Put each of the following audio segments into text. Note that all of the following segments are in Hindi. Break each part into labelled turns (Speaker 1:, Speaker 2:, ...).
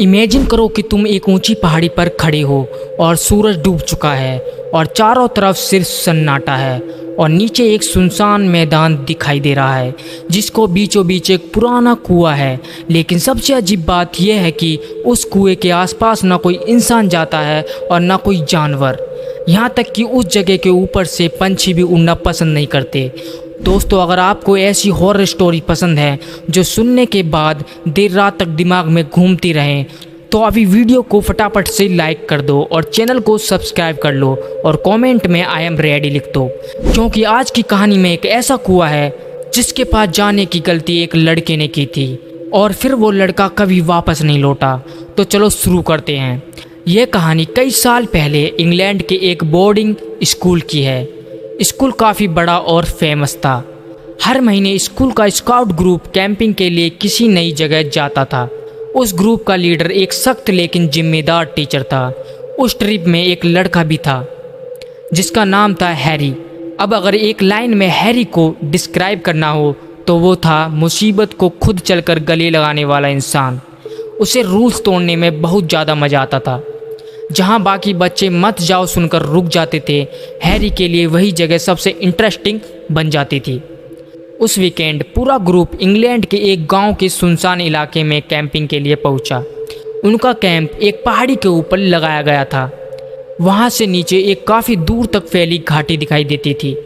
Speaker 1: इमेजिन करो कि तुम एक ऊंची पहाड़ी पर खड़े हो और सूरज डूब चुका है और चारों तरफ सिर्फ सन्नाटा है और नीचे एक सुनसान मैदान दिखाई दे रहा है जिसको बीचों बीच एक पुराना कुआं है। लेकिन सबसे अजीब बात यह है कि उस कुएं के आसपास ना कोई इंसान जाता है और ना कोई जानवर। यहाँ तक कि उस जगह के ऊपर से पंछी भी उड़ना पसंद नहीं करते। दोस्तों, अगर आपको ऐसी हॉरर स्टोरी पसंद है जो सुनने के बाद देर रात तक दिमाग में घूमती रहें, तो अभी वीडियो को फटाफट से लाइक कर दो और चैनल को सब्सक्राइब कर लो और कमेंट में आई एम रेडी लिख दो, क्योंकि आज की कहानी में एक ऐसा कुआं है जिसके पास जाने की गलती एक लड़के ने की थी और फिर वो लड़का कभी वापस नहीं लौटा। तो चलो शुरू करते हैं। यह कहानी कई साल पहले इंग्लैंड के एक बोर्डिंग स्कूल की है। स्कूल काफ़ी बड़ा और फेमस था। हर महीने स्कूल का स्काउट ग्रुप कैंपिंग के लिए किसी नई जगह जाता था। उस ग्रुप का लीडर एक सख्त लेकिन जिम्मेदार टीचर था। उस ट्रिप में एक लड़का भी था जिसका नाम था हैरी। अब अगर एक लाइन में हैरी को डिस्क्राइब करना हो तो वो था मुसीबत को खुद चलकर गले लगाने वाला इंसान। उसे रूल्स तोड़ने में बहुत ज़्यादा मज़ा आता था। जहाँ बाकी बच्चे मत जाओ सुनकर रुक जाते थे, हैरी के लिए वही जगह सबसे इंटरेस्टिंग बन जाती थी। उस वीकेंड पूरा ग्रुप इंग्लैंड के एक गांव के सुनसान इलाके में कैंपिंग के लिए पहुंचा। उनका कैंप एक पहाड़ी के ऊपर लगाया गया था। वहां से नीचे एक काफ़ी दूर तक फैली घाटी दिखाई देती थी।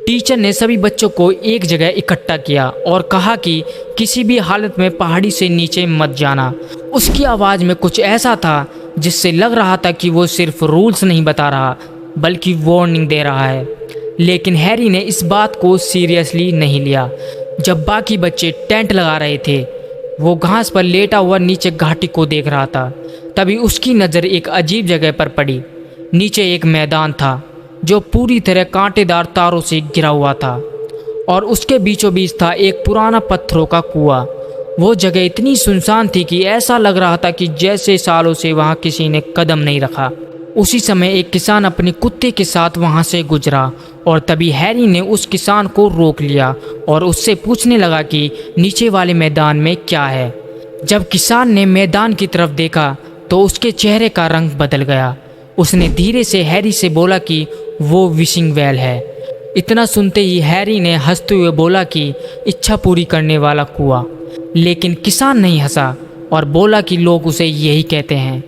Speaker 1: टीचर ने सभी बच्चों को एक जगह इकट्ठा किया और कहा कि किसी भी हालत में पहाड़ी से नीचे मत जाना। उसकी आवाज़ में कुछ ऐसा था जिससे लग रहा था कि वो सिर्फ रूल्स नहीं बता रहा बल्कि वार्निंग दे रहा है। लेकिन हैरी ने इस बात को सीरियसली नहीं लिया। जब बाकी बच्चे टेंट लगा रहे थे, वो घास पर लेटा हुआ नीचे घाटी को देख रहा था। तभी उसकी नज़र एक अजीब जगह पर पड़ी। नीचे एक मैदान था जो पूरी तरह कांटेदार तारों से घिरा हुआ था और उसके बीचों बीच था एक पुराना पत्थरों का कुआं। वो जगह इतनी सुनसान थी कि ऐसा लग रहा था कि जैसे सालों से वहाँ किसी ने कदम नहीं रखा। उसी समय एक किसान अपने कुत्ते के साथ वहाँ से गुजरा और तभी हैरी ने उस किसान को रोक लिया और उससे पूछने लगा कि नीचे वाले मैदान में क्या है। जब किसान ने मैदान की तरफ देखा तो उसके चेहरे का रंग बदल गया। उसने धीरे से हैरी से बोला कि वो विशिंग वेल है। इतना सुनते ही हैरी ने हंसते हुए बोला कि इच्छा पूरी करने वाला कुआं। लेकिन किसान नहीं हंसा और बोला कि लोग उसे यही कहते हैं,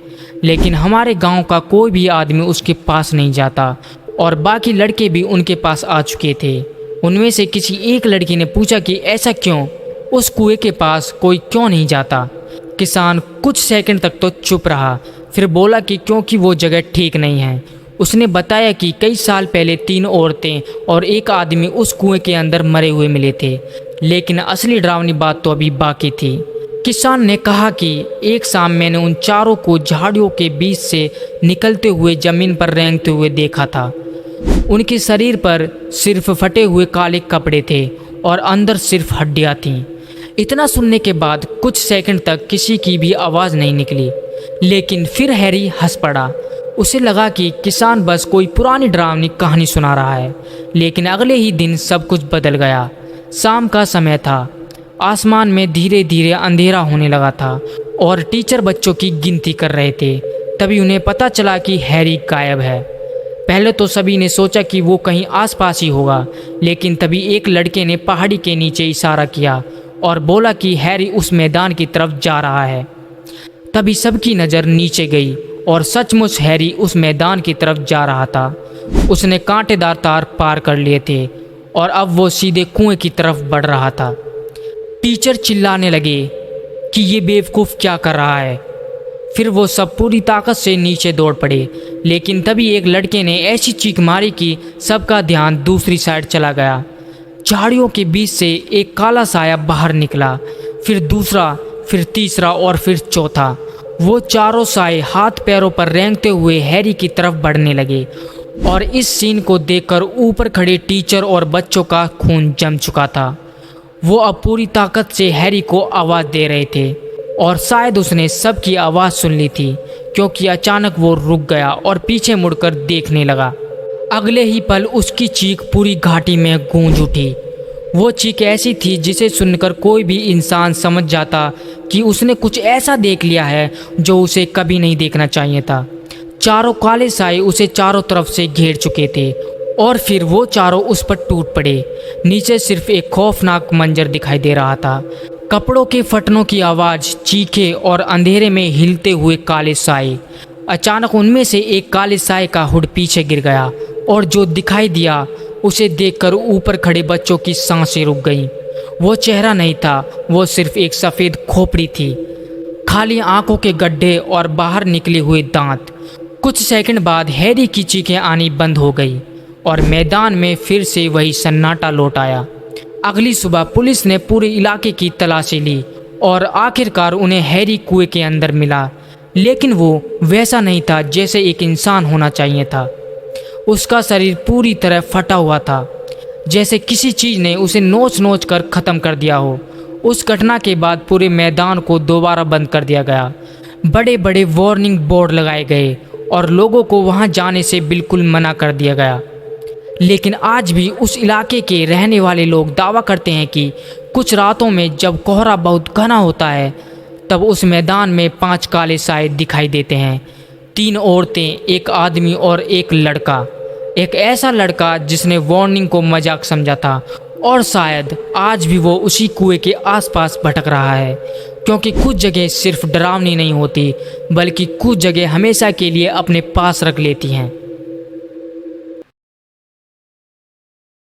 Speaker 1: लेकिन हमारे गांव का कोई भी आदमी उसके पास नहीं जाता। और बाकी लड़के भी उनके पास आ चुके थे। उनमें से किसी एक लड़की ने पूछा कि ऐसा क्यों, उस कुएं के पास कोई क्यों नहीं जाता। किसान कुछ सेकंड तक तो चुप रहा, फिर बोला कि क्योंकि वो जगह ठीक नहीं है। उसने बताया कि कई साल पहले 3 औरतें और एक आदमी उस कुएं के अंदर मरे हुए मिले थे, लेकिन असली डरावनी बात तो अभी बाकी थी। किसान ने कहा कि एक शाम मैंने उन चारों को झाड़ियों के बीच से निकलते हुए ज़मीन पर रेंगते हुए देखा था। उनके शरीर पर सिर्फ फटे हुए काले कपड़े थे और अंदर सिर्फ हड्डियाँ थीं। इतना सुनने के बाद कुछ सेकंड तक किसी की भी आवाज़ नहीं निकली, लेकिन फिर हैरी हंस पड़ा। उसे लगा कि किसान बस कोई पुरानी डरावनी कहानी सुना रहा है। लेकिन अगले ही दिन सब कुछ बदल गया। शाम का समय था। आसमान में धीरे धीरे अंधेरा होने लगा था और टीचर बच्चों की गिनती कर रहे थे। तभी उन्हें पता चला कि हैरी गायब है। पहले तो सभी ने सोचा कि वो कहीं आसपास ही होगा, लेकिन तभी एक लड़के ने पहाड़ी के नीचे इशारा किया और बोला कि हैरी उस मैदान की तरफ जा रहा है। तभी सबकी नज़र नीचे गई और सचमुच हैरी उस मैदान की तरफ जा रहा था। उसने कांटेदार तार पार कर लिए थे और अब वो सीधे कुएं की तरफ बढ़ रहा था। टीचर चिल्लाने लगे कि ये बेवकूफ़ क्या कर रहा है। फिर वो सब पूरी ताकत से नीचे दौड़ पड़े, लेकिन तभी एक लड़के ने ऐसी चीख मारी कि सबका ध्यान दूसरी साइड चला गया। झाड़ियों के बीच से एक काला साया बाहर निकला, फिर दूसरा, फिर तीसरा और फिर चौथा। वो चारों साए हाथ पैरों पर रेंगते हुए हैरी की तरफ बढ़ने लगे और इस सीन को देखकर ऊपर खड़े टीचर और बच्चों का खून जम चुका था। वो अब पूरी ताकत से हैरी को आवाज़ दे रहे थे और शायद उसने सबकी आवाज़ सुन ली थी, क्योंकि अचानक वो रुक गया और पीछे मुड़कर देखने लगा। अगले ही पल उसकी चीख पूरी घाटी में गूंज उठी। वो चीख ऐसी थी जिसे सुनकर कोई भी इंसान समझ जाता कि उसने कुछ ऐसा देख लिया है जो उसे कभी नहीं देखना चाहिए था। चारों काले साए उसे चारों तरफ से घेर चुके थे और फिर वो चारों उस पर टूट पड़े। नीचे सिर्फ एक खौफनाक मंजर दिखाई दे रहा था। कपड़ों के फटनों की आवाज़, चीखे और अंधेरे में हिलते हुए काले साए। अचानक उनमें से एक काले साए का हुड पीछे गिर गया और जो दिखाई दिया उसे देखकर ऊपर खड़े बच्चों की सांसें रुक गईं। वो चेहरा नहीं था, वो सिर्फ एक सफ़ेद खोपड़ी थी, खाली आंखों के गड्ढे और बाहर निकले हुए दांत। कुछ सेकंड बाद हैरी की चीखें आनी बंद हो गई और मैदान में फिर से वही सन्नाटा लौट आया। अगली सुबह पुलिस ने पूरे इलाके की तलाशी ली और आखिरकार उन्हें हैरी कुएं के अंदर मिला, लेकिन वो वैसा नहीं था जैसे एक इंसान होना चाहिए था। उसका शरीर पूरी तरह फटा हुआ था, जैसे किसी चीज़ ने उसे नोच नोच कर ख़त्म कर दिया हो। उस घटना के बाद पूरे मैदान को दोबारा बंद कर दिया गया। बड़े बड़े वार्निंग बोर्ड लगाए गए और लोगों को वहां जाने से बिल्कुल मना कर दिया गया। लेकिन आज भी उस इलाके के रहने वाले लोग दावा करते हैं कि कुछ रातों में जब कोहरा बहुत घना होता है तब उस मैदान में 5 काले साए दिखाई देते हैं। 3 औरतें, एक आदमी और एक लड़का। एक ऐसा लड़का जिसने वार्निंग को मजाक समझा था और शायद आज भी वो उसी कुएं के आसपास भटक रहा है, क्योंकि कुछ जगह सिर्फ डरावनी नहीं होती बल्कि कुछ जगह हमेशा के लिए अपने पास रख लेती हैं।